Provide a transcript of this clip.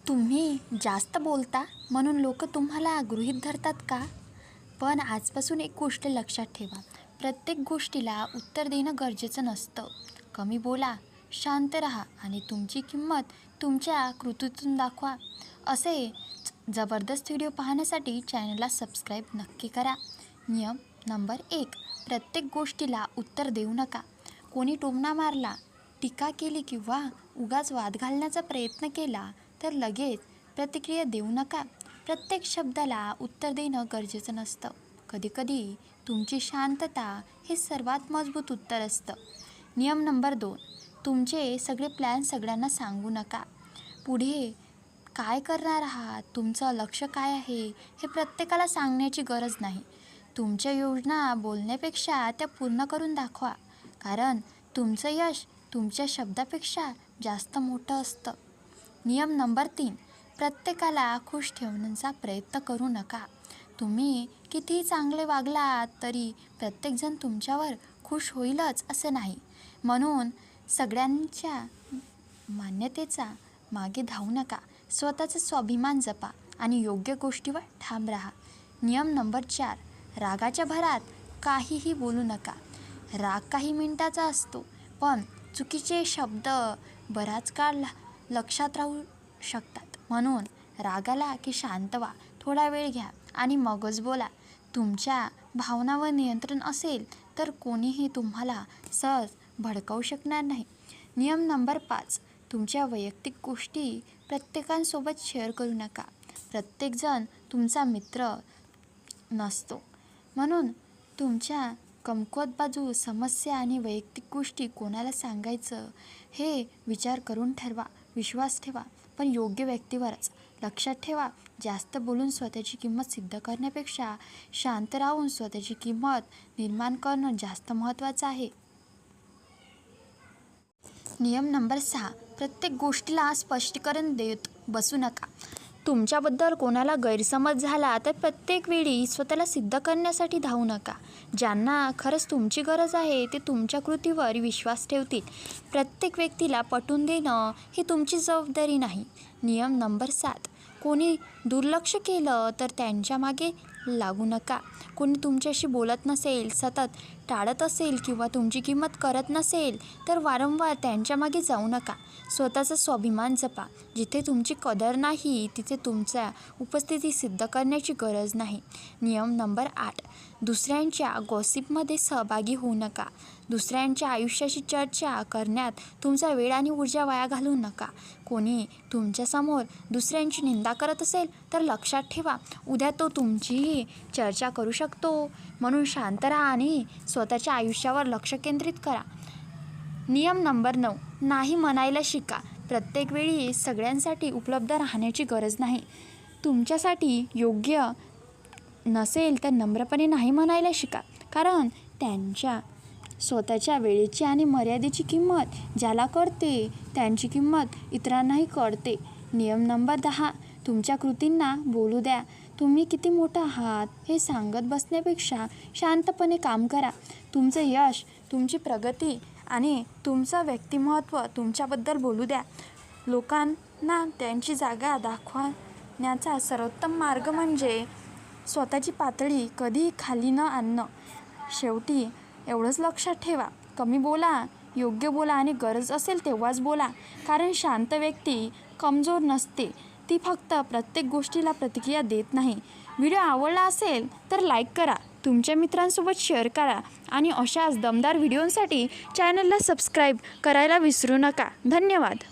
तुम्ही जास्त बोलता म्हणून लोक तुम्हाला गृहीत धरतात का? पण आजपासून एक गोष्ट लक्षात ठेवा, प्रत्येक गोष्टीला उत्तर देणं गरजेचं नसतं. कमी बोला, शांत राहा आणि तुमची किंमत तुमच्या कृतीतून दाखवा. असे जबरदस्त व्हिडिओ पाहण्यासाठी चॅनलला सबस्क्राईब नक्की करा. नियम नंबर 1, प्रत्येक गोष्टीला उत्तर देऊ नका. कोणी टोमणा मारला, टीका केली किंवा उगाच वाद घालण्याचा प्रयत्न केला तर लगेच प्रतिक्रिया देऊ नका. प्रत्येक शब्दाला उत्तर देणं गरजेचं नसतं. कधीकधी तुमची शांतता हे सर्वात मजबूत उत्तर असतं. नियम नंबर 2, तुमचे सगळे प्लॅन सगळ्यांना सांगू नका. पुढे काय करणार आहात, तुमचं लक्ष काय आहे हे प्रत्येकाला सांगण्याची गरज नाही. तुमच्या योजना बोलण्यापेक्षा त्या पूर्ण करून दाखवा, कारण तुमचं यश तुमच्या शब्दापेक्षा जास्त मोठं असतं. नियम नंबर 3, प्रत्येकाला खुश ठेवण्याचा प्रयत्न करू नका. तुम्ही कितीही चांगले वागलात तरी प्रत्येकजण तुमच्यावर खुश होईलच असं नाही. म्हणून सगळ्यांच्या मान्यतेचा मागे धावू नका. स्वतःचा स्वाभिमान जपा आणि योग्य गोष्टीवर ठाम राहा. नियम नंबर 4, रागाच्या भरात काहीही बोलू नका. राग काही मिनिटाचा असतो, पण चुकीचे शब्द बराच काळ लक्षात राहू शकतात. म्हणून रागाला की शांत व्हा, थोडा वेळ घ्या आणि मगच बोला. तुमच्या भावनांवर नियंत्रण असेल तर कोणीही तुम्हाला सहज भडकावू शकणार नाही. नियम नंबर 5, तुमच्या वैयक्तिक गोष्टी प्रत्येकासोबत शेअर करू नका. प्रत्येकजण तुमचा मित्र नसतो, म्हणून तुमच्या कमकुवत बाजू, समस्या आणि वैयक्तिक गोष्टी कोणाला सांगायचं हे विचार करून ठरवा. विश्वास ठेवा, पण योग्य व्यक्तीवरच. लक्षात ठेवा, जास्त बोलून स्वतःची किंमत सिद्ध करण्यापेक्षा शांत राहून स्वतःची किंमत निर्माण करणं जास्त महत्त्वाचं आहे. नियम नंबर 6, प्रत्येक गोष्टीला स्पष्टीकरण देत बसू नका. तुमच्याबद्दल कोणाला गैरसमज झाला तर प्रत्येक वेळी स्वतःला सिद्ध करण्यासाठी धावू नका. ज्यांना खरंच तुमची गरज आहे ते तुमच्या कृतीवर विश्वास ठेवतील. प्रत्येक व्यक्तीला पटवून देणं ही तुमची जबाबदारी नाही. नियम नंबर 7, कोणी दुर्लक्ष केलं तर त्यांच्या मागे लागू नका. कोणी तुमच्याशी बोलत नसेल, सतत टाळत असेल किंवा तुमची किंमत करत नसेल तर वारंवार त्यांच्या मागे जाऊ नका. स्वतःचा स्वाभिमान जपा. जिथे तुमची कदर नाही तिथे तुमच्या उपस्थिती सिद्ध करण्याची गरज नाही. नियम नंबर 8, दुसऱ्यांच्या गॉसिपमध्ये सहभागी होऊ नका. दुसऱ्यांच्या आयुष्याची चर्चा करण्यात तुमचा वेळ आणि ऊर्जा वाया घालवू नका. कोणी तुमच्यासमोर दुसऱ्यांची निंदा करत असेल तर लक्षात ठेवा, उद्या तो तुमचीही चर्चा करू शकतो. म्हणून शांत राहा आणि स्वतःच्या आयुष्यावर लक्ष केंद्रित करा. नियम नंबर 9, नाही म्हणायला शिका. प्रत्येक वेळी सगळ्यांसाठी उपलब्ध राहण्याची गरज नाही. तुमच्यासाठी योग्य नसेल तर नम्रपणे नाही म्हणायला शिका, कारण त्यांच्या स्वतःच्या वेळेची आणि मर्यादेची किंमत ज्याला कळते त्यांची किंमत इतरांनाही कळते. नियम नंबर 10, तुमच्या कृतींना बोलू द्या. तुम्ही किती मोठा आहात हे सांगत बसण्यापेक्षा शांतपणे काम करा. तुमचं यश, तुमची प्रगती आणि तुमचं व्यक्तिमत्त्व तुमच्याबद्दल बोलू द्या. लोकांना त्यांची जागा दाखवण्याचा सर्वोत्तम मार्ग म्हणजे स्वतःची पातळी कधीही खाली न आणणं. शेवटी एवढंच लक्षात ठेवा, कमी बोला, योग्य बोला आणि गरज असेल तेव्हाच बोला. कारण शांत व्यक्ती कमजोर नसते, ती फक्त प्रत्येक गोष्टीला प्रतिक्रिया देत नाही. व्हिडिओ आवडला असेल तर लाईक करा, तुमच्या मित्रांसोबत शेअर करा आणि अशाच दमदार व्हिडिओंसाठी चॅनलला सबस्क्राईब करायला विसरू नका. धन्यवाद.